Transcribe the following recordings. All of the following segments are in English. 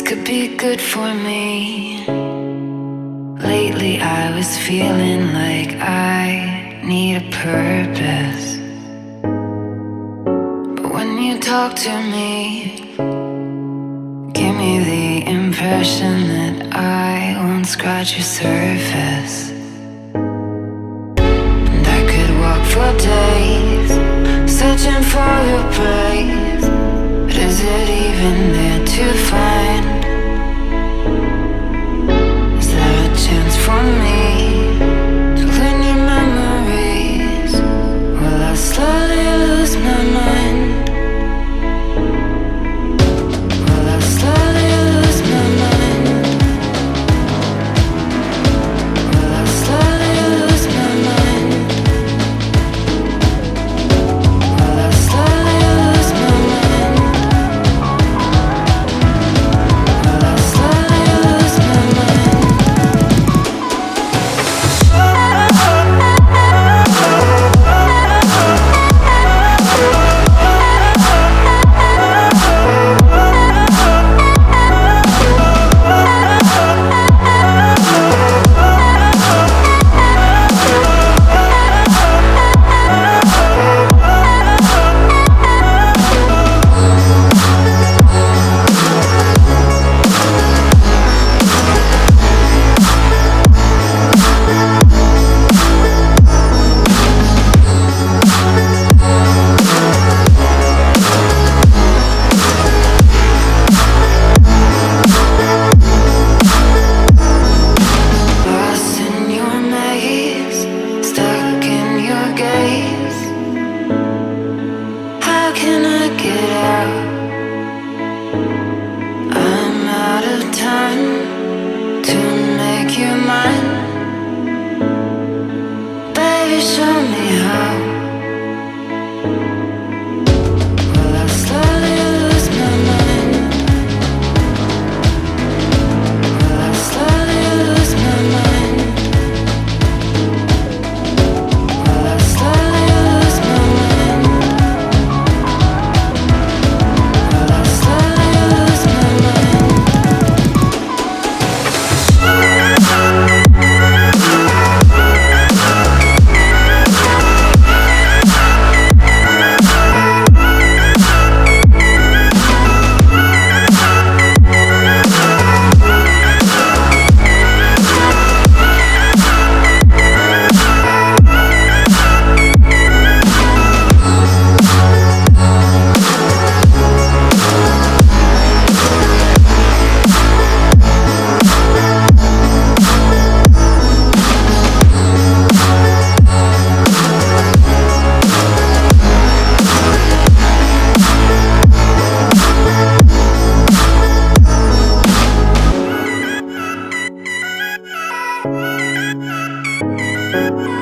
could be good for me. Lately I was feeling like I need a purpose. But when you talk to me, give me the impression that I won't scratch your surface. And I could walk for days, searching for your praise. But is it even there to find? Is there a chance for me to learn your memories? Will I slowly lose my mind? Will I slowly lose my mind? Will I slowly lose my mind? Will I slowly lose my mind? Will I slowly lose my mind? Lost in your maze, stuck in your gaze. How can I get out? I'm out of time to make you mine. Baby, show me how. Will I slowly lose my mind? Will I slowly lose my mind? Will I slowly lose my mind? Will I slowly lose my mind?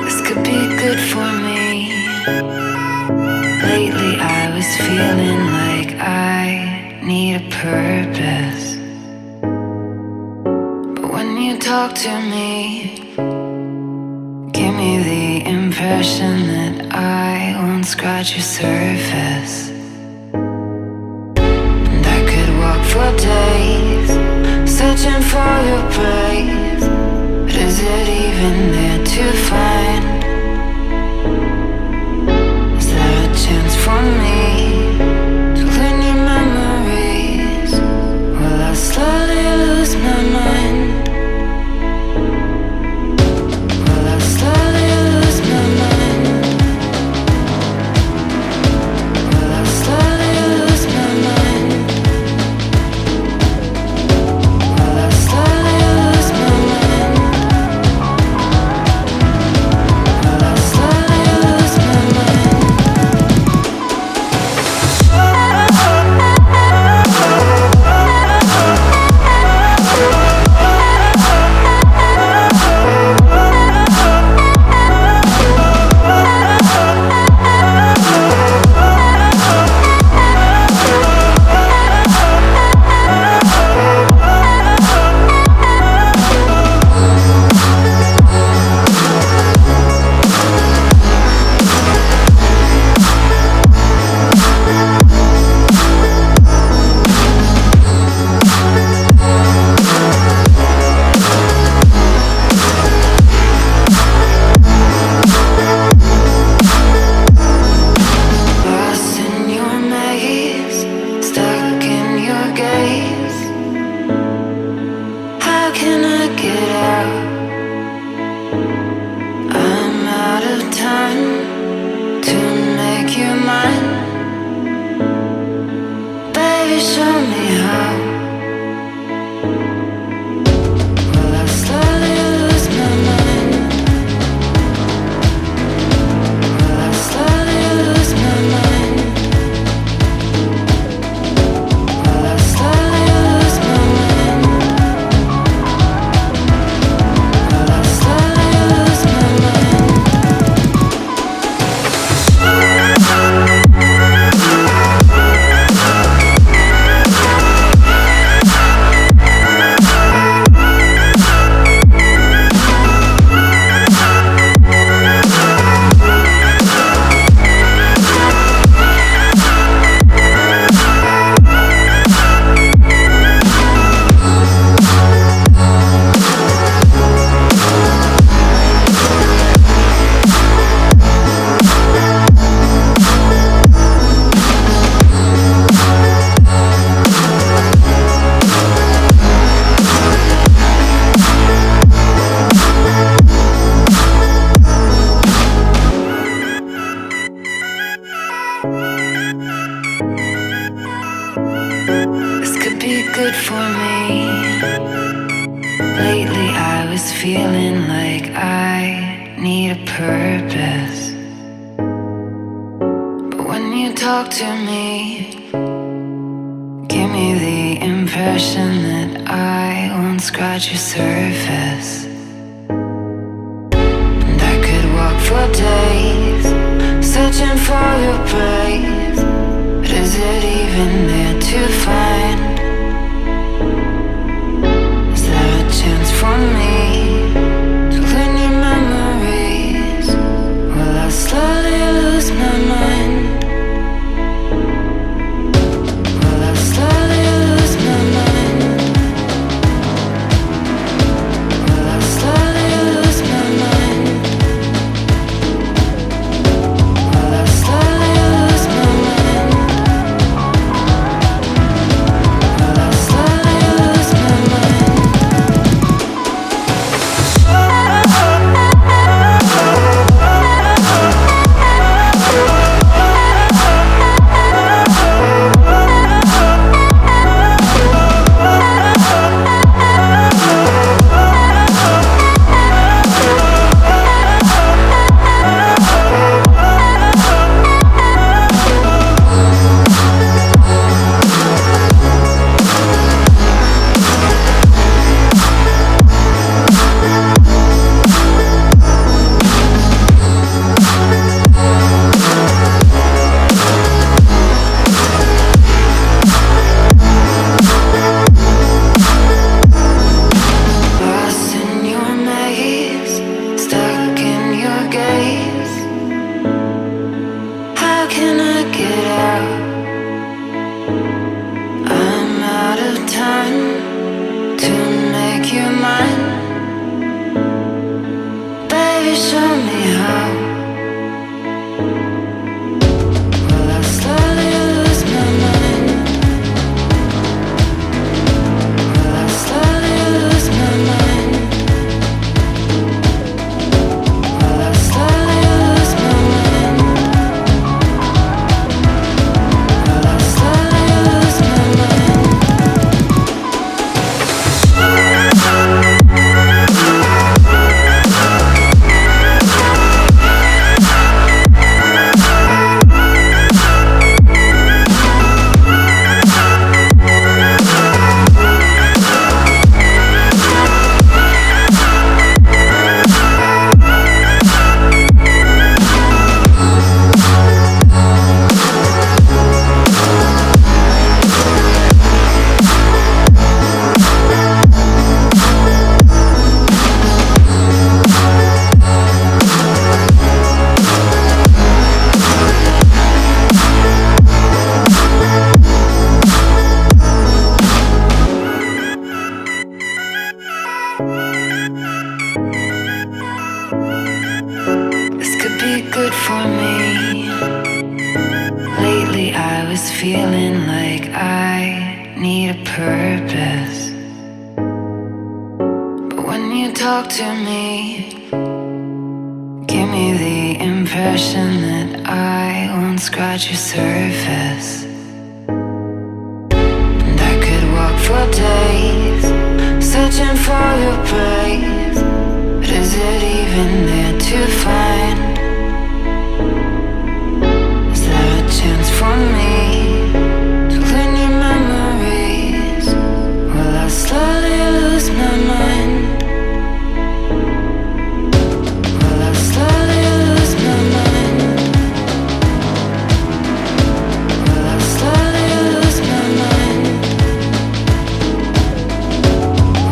This could be good for me. Lately I was feeling like I need a purpose. But when you talk to me, give me the impression that I won't scratch your surface. And I could walk for days, searching for your praise. But is it even there to find? Is there a chance for me to learn your memories? Will I slowly lose my mind? Will I slowly lose my mind? Will I days. How can I get out? I'm out of time to make you mine. Baby, show me how. Will I slowly lose my mind? Will I slowly lose my mind? Will I slowly lose my mind? Will I slowly lose my mind? This could be good for me. Lately I was feeling like I need a purpose. But when you talk to me, give me the impression that I won't scratch your surface. And I could walk for days, searching for your praise. But is it even there to find? Is there a chance for me to learn your memories? Will I slowly lose my mind? Will I slowly lose my mind? Will I slowly lose my mind? Will I slowly lose my mind? purpose. But when you talk to me, give me the impression that I won't scratch your surface. And I could walk for days, searching for your praise. But is it even there to find? Is there a chance for me to learn your memories? Will I slowly lose my mind? Will I slowly lose my mind? Will I slowly lose my mind?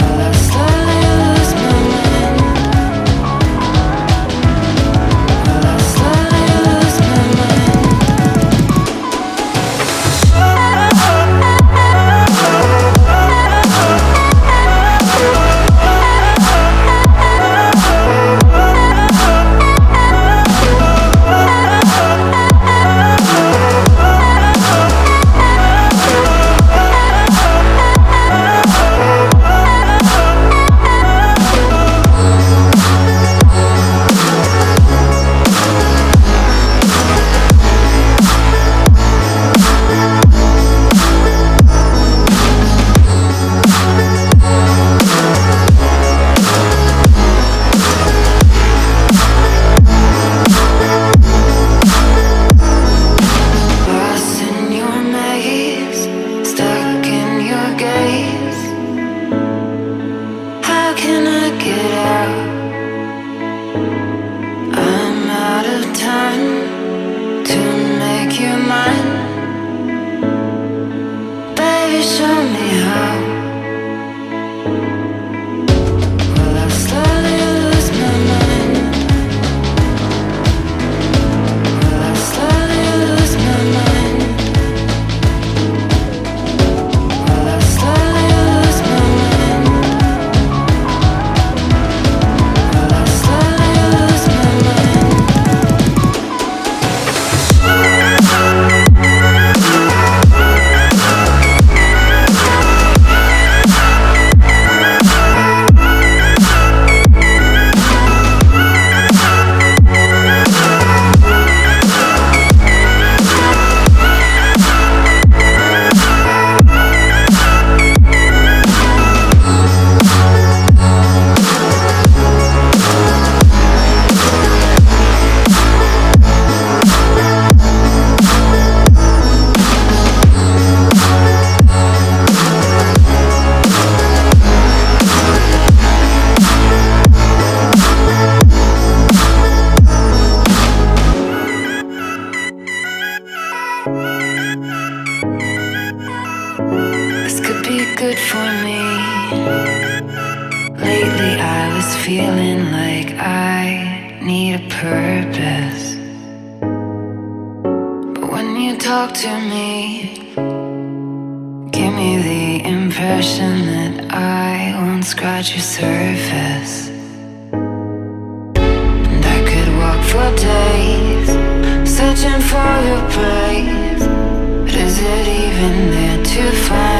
Will I slowly lose my mind? Will I slowly lose my mind? Lost in your maze, stuck in your gaze. How can I get out? I'm out of time to make you mine. Baby, show me how. Will I slowly lose my mind? Will I slowly lose my mind? Will I slowly lose my mind? Will I slowly lose my mind? This could be good for me. Lately I was feeling like I need a purpose. But when you talk to me, give me the impression that I won't scratch your surface. And I could walk for days, searching for your praise. But is it even there to find?